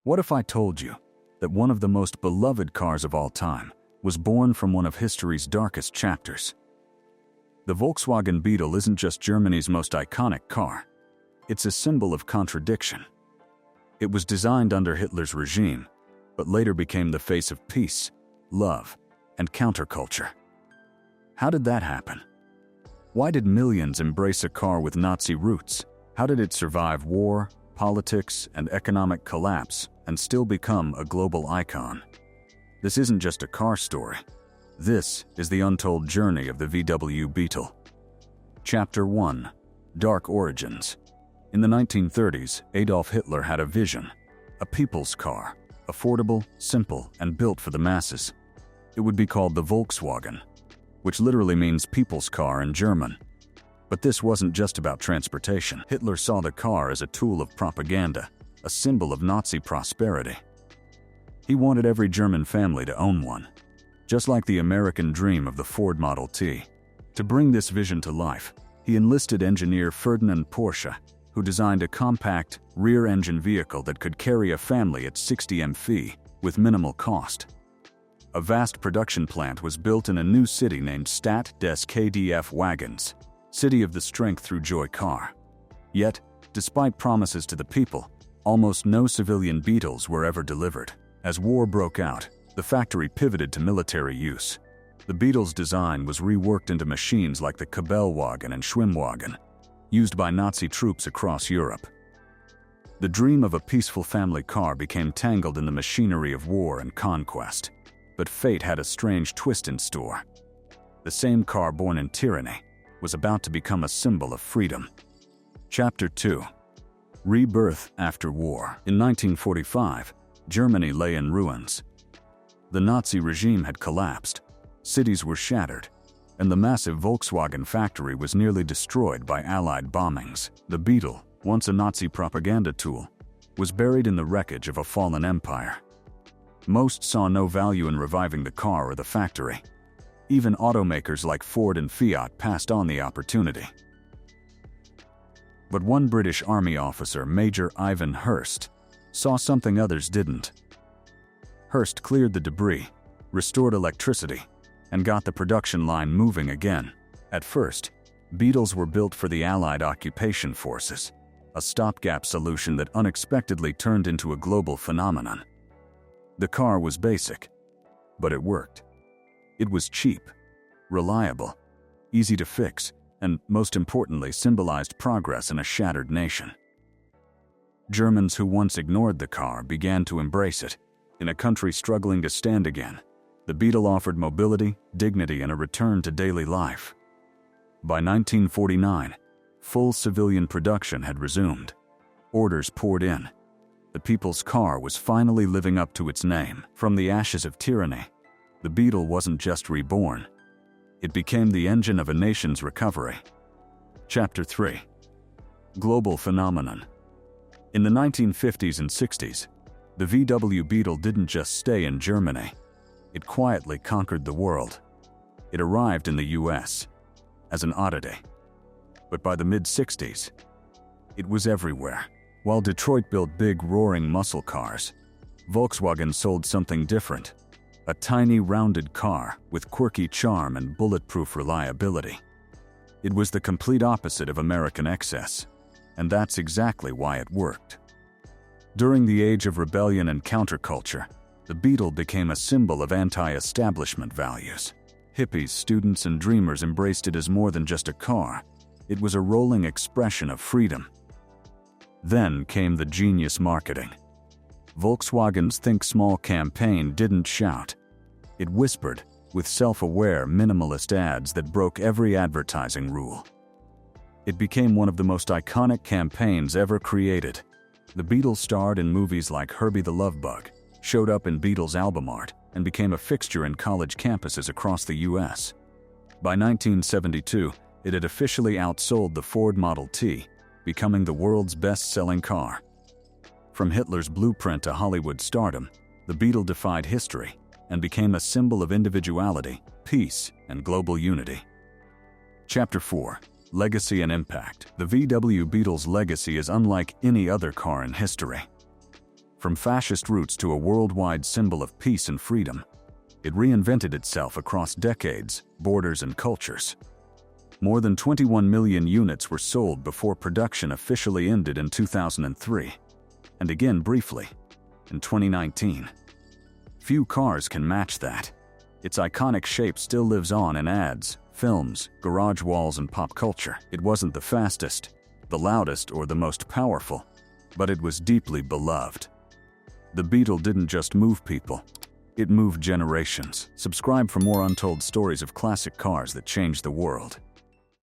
What if I told you that one of the most beloved cars of all time was born from one of history's darkest chapters? The Volkswagen Beetle isn't just Germany's most iconic car. It's a symbol of contradiction. It was designed under Hitler's regime, but later became the face of peace, love, and counterculture. How did that happen? Why did millions embrace a car with Nazi roots? How did it survive war, politics, and economic collapse and still become a global icon? This isn't just a car story. This is the untold journey of the VW Beetle. Chapter 1. Dark Origins. In the 1930s, Adolf Hitler had a vision: a people's car, affordable, simple, and built for the masses. It would be called the Volkswagen, which literally means people's car in German. But this wasn't just about transportation. Hitler saw the car as a tool of propaganda, a symbol of Nazi prosperity. He wanted every German family to own one, just like the American dream of the Ford Model T. To bring this vision to life, he enlisted engineer Ferdinand Porsche, who designed a compact, rear-engine vehicle that could carry a family at 60 mph with minimal cost. A vast production plant was built in a new city named Stadt des KDF Wagens, City of the Strength Through Joy car. Yet, despite promises to the people, almost no civilian Beetles were ever delivered. As war broke out, the factory pivoted to military use. The Beetle's design was reworked into machines like the Kabelwagen and Schwimmwagen, used by Nazi troops across Europe. The dream of a peaceful family car became tangled in the machinery of war and conquest. But fate had a strange twist in store. The same car born in tyranny was about to become a symbol of freedom. Chapter 2. Rebirth after war. In 1945, Germany lay in ruins. The Nazi regime had collapsed, cities were shattered, and the massive Volkswagen factory was nearly destroyed by Allied bombings. The Beetle, once a Nazi propaganda tool, was buried in the wreckage of a fallen empire. Most saw no value in reviving the car or the factory. Even automakers like Ford and Fiat passed on the opportunity. But one British Army officer, Major Ivan Hurst, saw something others didn't. Hurst cleared the debris, restored electricity, and got the production line moving again. At first, Beetles were built for the Allied occupation forces, a stopgap solution that unexpectedly turned into a global phenomenon. The car was basic, but it worked. It was cheap, reliable, easy to fix, and most importantly, symbolized progress in a shattered nation. Germans who once ignored the car began to embrace it. In a country struggling to stand again, the Beetle offered mobility, dignity, and a return to daily life. By 1949, full civilian production had resumed. Orders poured in. The people's car was finally living up to its name. From the ashes of tyranny, the Beetle wasn't just reborn. It became the engine of a nation's recovery. Chapter 3. Global Phenomenon. In the 1950s and 60s, the VW Beetle didn't just stay in Germany. It quietly conquered the world. It arrived in the US as an oddity. But by the mid-60s, it was everywhere. While Detroit built big, roaring muscle cars, Volkswagen sold something different: a tiny, rounded car with quirky charm and bulletproof reliability. It was the complete opposite of American excess, and that's exactly why it worked. During the age of rebellion and counterculture, the Beetle became a symbol of anti-establishment values. Hippies, students, and dreamers embraced it as more than just a car. It was a rolling expression of freedom. Then came the genius marketing. Volkswagen's Think Small campaign didn't shout. It whispered, with self-aware, minimalist ads that broke every advertising rule. It became one of the most iconic campaigns ever created. The Beetle starred in movies like Herbie the Love Bug, showed up in Beatles album art, and became a fixture in college campuses across the US. By 1972, it had officially outsold the Ford Model T, becoming the world's best-selling car. From Hitler's blueprint to Hollywood stardom, the Beetle defied history and became a symbol of individuality, peace, and global unity. Chapter 4. Legacy and Impact. The VW Beetle's legacy is unlike any other car in history. From fascist roots to a worldwide symbol of peace and freedom, it reinvented itself across decades, borders, and cultures. More than 21 million units were sold before production officially ended in 2003, and again briefly, in 2019. Few cars can match that. Its iconic shape still lives on in ads, films, garage walls, and pop culture. It wasn't the fastest, the loudest, or the most powerful, but it was deeply beloved. The Beetle didn't just move people, it moved generations. Subscribe for more untold stories of classic cars that changed the world.